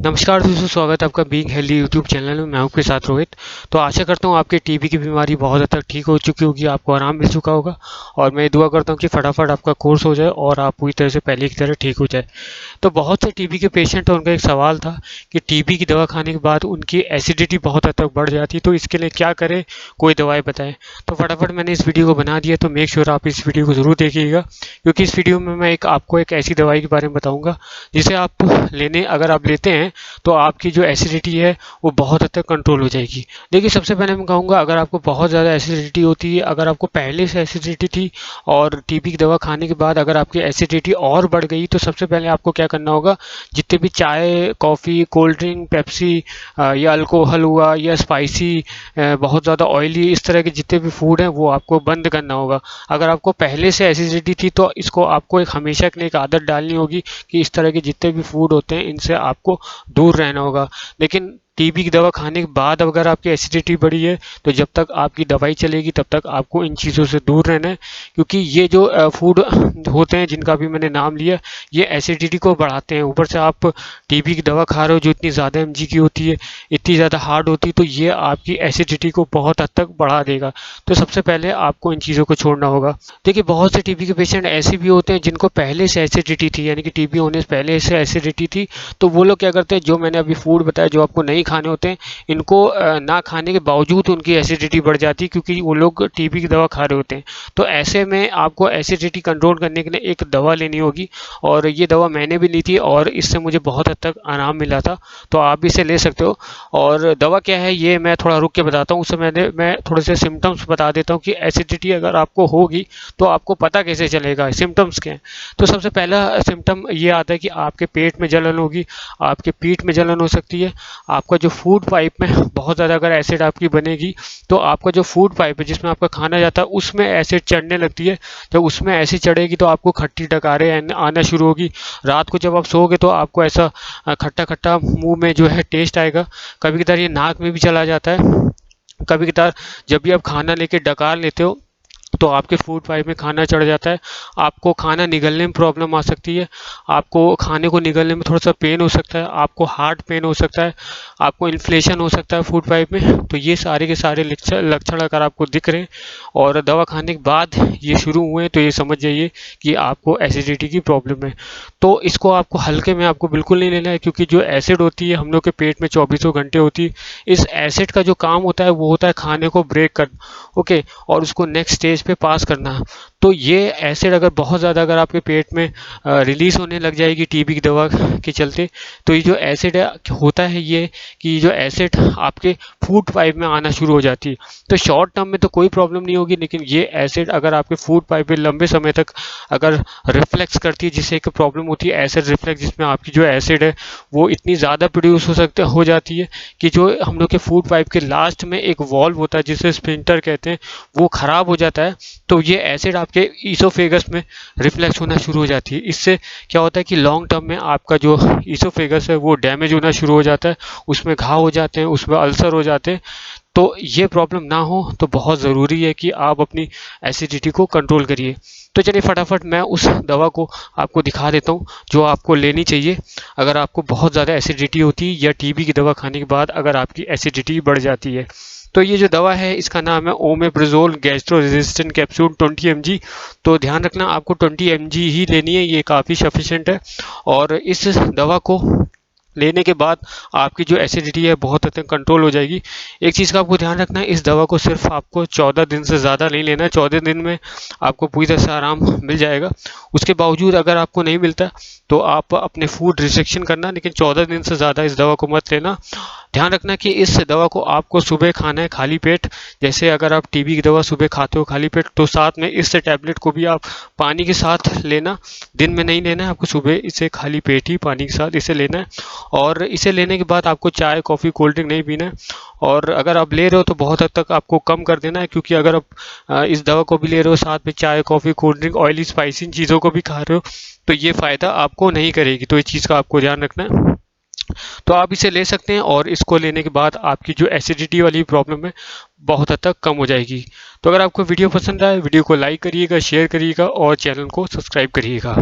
नमस्कार दोस्तों, स्वागत है आपका बीइंग हेल्दी यूट्यूब चैनल में। मैं आपके साथ रोहित। तो आशा करता हूँ आपके टीबी की बीमारी बहुत हद तक ठीक हो चुकी होगी, आपको आराम मिल चुका होगा और मैं दुआ करता हूँ कि फटाफट आपका कोर्स हो जाए और आप पूरी तरह से पहले की तरह ठीक हो जाए। तो बहुत से टीबी के पेशेंट, उनका एक सवाल था कि टीबी की दवा खाने के बाद उनकी एसिडिटी बहुत हद तक बढ़ जाती है, तो इसके लिए क्या करें, कोई दवाई बताएं। तो फटाफट मैंने इस वीडियो को बना दिया, तो मेक श्योर आप इस वीडियो को ज़रूर देखिएगा, क्योंकि इस वीडियो में मैं आपको एक ऐसी दवाई के बारे में बताऊँगा जिसे आप अगर आप लेते हैं तो आपकी जो एसिडिटी है वो बहुत हद तक कंट्रोल हो जाएगी। देखिए, सबसे पहले मैं कहूँगा, अगर आपको बहुत ज़्यादा एसिडिटी होती है, अगर आपको पहले से एसिडिटी थी और टीबी की दवा खाने के बाद अगर आपकी एसिडिटी और बढ़ गई, तो सबसे पहले आपको क्या करना होगा, जितने भी चाय, कॉफ़ी, कोल्ड ड्रिंक, पेप्सी या अल्कोहल हुआ या स्पाइसी, बहुत ज़्यादा ऑयली, इस तरह के जितने भी फूड हैं वो आपको बंद करना होगा। अगर आपको पहले से एसिडिटी थी तो इसको आपको एक हमेशा के लिए एक आदत डालनी होगी कि इस तरह के जितने भी फूड होते हैं इनसे आपको दूर रहना होगा। लेकिन टीबी की दवा खाने के बाद अगर आपकी एसिडिटी बढ़ी है तो जब तक आपकी दवाई चलेगी तब तक आपको इन चीज़ों से दूर रहना है, क्योंकि ये जो फूड होते हैं जिनका भी मैंने नाम लिया, ये एसिडिटी को बढ़ाते हैं। ऊपर से आप टीबी की दवा खा रहे हो जो इतनी ज़्यादा एमजी की होती है, इतनी ज़्यादा हार्ड होती है, तो ये आपकी एसिडिटी को बहुत हद तक बढ़ा देगा। तो सबसे पहले आपको इन चीज़ों को छोड़ना होगा। देखिए, बहुत से टीबी के पेशेंट ऐसे भी होते हैं जिनको पहले से एसिडिटी थी, यानी कि टीबी होने से पहले से एसिडिटी थी, तो वो लोग क्या करते हैं, जो मैंने अभी फूड बताया जो आपको नहीं खाने होते हैं, इनको ना खाने के बावजूद उनकी एसिडिटी बढ़ जाती है, क्योंकि वो लोग टीबी की दवा खा रहे होते हैं। तो ऐसे में आपको एसिडिटी कंट्रोल करने के लिए एक दवा लेनी होगी, और ये दवा मैंने भी ली थी और इससे मुझे बहुत हद तक आराम मिला था। तो आप भी इसे ले सकते हो। और दवा क्या है ये मैं थोड़ा रुक के बताता हूँ, उससे मैं थोड़े से सिम्टम्स बता देता हूँ कि एसिडिटी अगर आपको होगी तो आपको पता कैसे चलेगा, सिम्टम्स क्या हैं। तो सबसे पहला सिम्टम ये आता है कि आपके पेट में जलन होगी, आपके पीठ में जलन हो सकती है, आपका जो फूड पाइप में बहुत ज़्यादा अगर एसिड आपकी बनेगी तो आपका जो फूड पाइप है जिसमें आपका खाना जाता है उसमें एसिड चढ़ने लगती है। जब उसमें एसिड चढ़ेगी तो आपको खट्टी डकारें आना शुरू होगी। रात को जब आप सोओगे तो आपको ऐसा खट्टा खट्टा मुंह में जो है टेस्ट आएगा। कभी कभार ये नाक में भी चला जाता है। कभी कभार जब भी आप खाना लेके डकार लेते हो तो आपके फूड पाइप में खाना चढ़ जाता है, आपको खाना निगलने में प्रॉब्लम आ सकती है, आपको खाने को निगलने में थोड़ा सा पेन हो सकता है, आपको हार्ट पेन हो सकता है, आपको इन्फ्लेशन हो सकता है फूड पाइप में। तो ये सारे के सारे लक्षण अगर आपको दिख रहे हैं और दवा खाने के बाद ये शुरू हुए हैं तो ये समझ जाइए कि आपको एसिडिटी की प्रॉब्लम है। तो इसको आपको हल्के में आपको बिल्कुल नहीं लेना है, क्योंकि जो एसिड होती है हम लोग के पेट में चौबीसों घंटे होती है। इस एसिड का जो काम होता है वो होता है खाने को ब्रेक करना, ओके, और उसको नेक्स्ट स्टेज पे पास करना। तो ये एसिड अगर बहुत ज़्यादा अगर आपके पेट में रिलीज़ होने लग जाएगी टीबी की दवा के चलते, तो ये जो एसिड है होता है ये कि जो एसिड आपके फूड पाइप में आना शुरू हो जाती है। तो शॉर्ट टर्म में तो कोई प्रॉब्लम नहीं होगी, लेकिन ये एसिड अगर आपके फूड पाइप में लंबे समय तक अगर रिफ्लेक्स करती है, जिससे एक प्रॉब्लम होती है एसिड रिफ्लेक्स, जिसमें आपकी जो एसिड है वो इतनी ज़्यादा प्रोड्यूस हो जाती है कि जो हम लोग के फूड पाइप के लास्ट में एक वॉल्व होता है जिसे स्फिंक्टर कहते हैं, वो ख़राब हो जाता है। तो ये एसिड आपके ईसोफेगस में रिफ्लेक्स होना शुरू हो जाती है। इससे क्या होता है कि लॉन्ग टर्म में आपका जो ईसोफेगस है वो डैमेज होना शुरू हो जाता है, उसमें घाव हो जाते हैं, उसमें अल्सर हो जाते हैं। तो ये प्रॉब्लम ना हो तो बहुत ज़रूरी है कि आप अपनी एसिडिटी को कंट्रोल करिए। तो चलिए फटाफट मैं उस दवा को आपको दिखा देता हूँ जो आपको लेनी चाहिए अगर आपको बहुत ज़्यादा एसिडिटी होती है या टीबी की दवा खाने के बाद अगर आपकी एसिडिटी बढ़ जाती है। तो ये जो दवा है इसका नाम है omeprazole gastro resistant capsule 20 mg। तो ध्यान रखना आपको 20 mg ही लेनी है, ये काफ़ी सफिशेंट है। और इस दवा को लेने के बाद आपकी जो एसिडिटी है बहुत हद तक कंट्रोल हो जाएगी। एक चीज़ का आपको ध्यान रखना है, इस दवा को सिर्फ आपको 14 दिन से ज़्यादा नहीं लेना है। 14 दिन में आपको पूरी तरह से आराम मिल जाएगा। उसके बावजूद अगर आपको नहीं मिलता तो आप अपने फूड रिस्ट्रिक्शन करना, लेकिन 14 दिन से ज़्यादा इस दवा को मत लेना। ध्यान रखना कि इस दवा को आपको सुबह खाना है खाली पेट। जैसे अगर आप टीबी की दवा सुबह खाते हो खाली पेट, तो साथ में इस टैबलेट को भी आप पानी के साथ लेना। दिन में नहीं लेना है आपको, सुबह इसे खाली पेट ही पानी के साथ इसे लेना है। और इसे लेने के बाद आपको चाय, कॉफ़ी, कोल्ड ड्रिंक नहीं पीना है। और अगर आप ले रहे हो तो बहुत हद तक आपको कम कर देना है, क्योंकि अगर आप इस दवा को भी ले रहे हो साथ में चाय, coffee, cold drink, oily spicy चीज़ों को भी खा रहे हो तो ये फ़ायदा आपको नहीं करेगी। तो इस चीज़ का आपको ध्यान रखना है। तो आप इसे ले सकते हैं और इसको लेने के बाद आपकी जो एसिडिटी वाली प्रॉब्लम है बहुत हद तक कम हो जाएगी। तो अगर आपको वीडियो पसंद आए, वीडियो को लाइक करिएगा, शेयर करिएगा और चैनल को सब्सक्राइब करिएगा।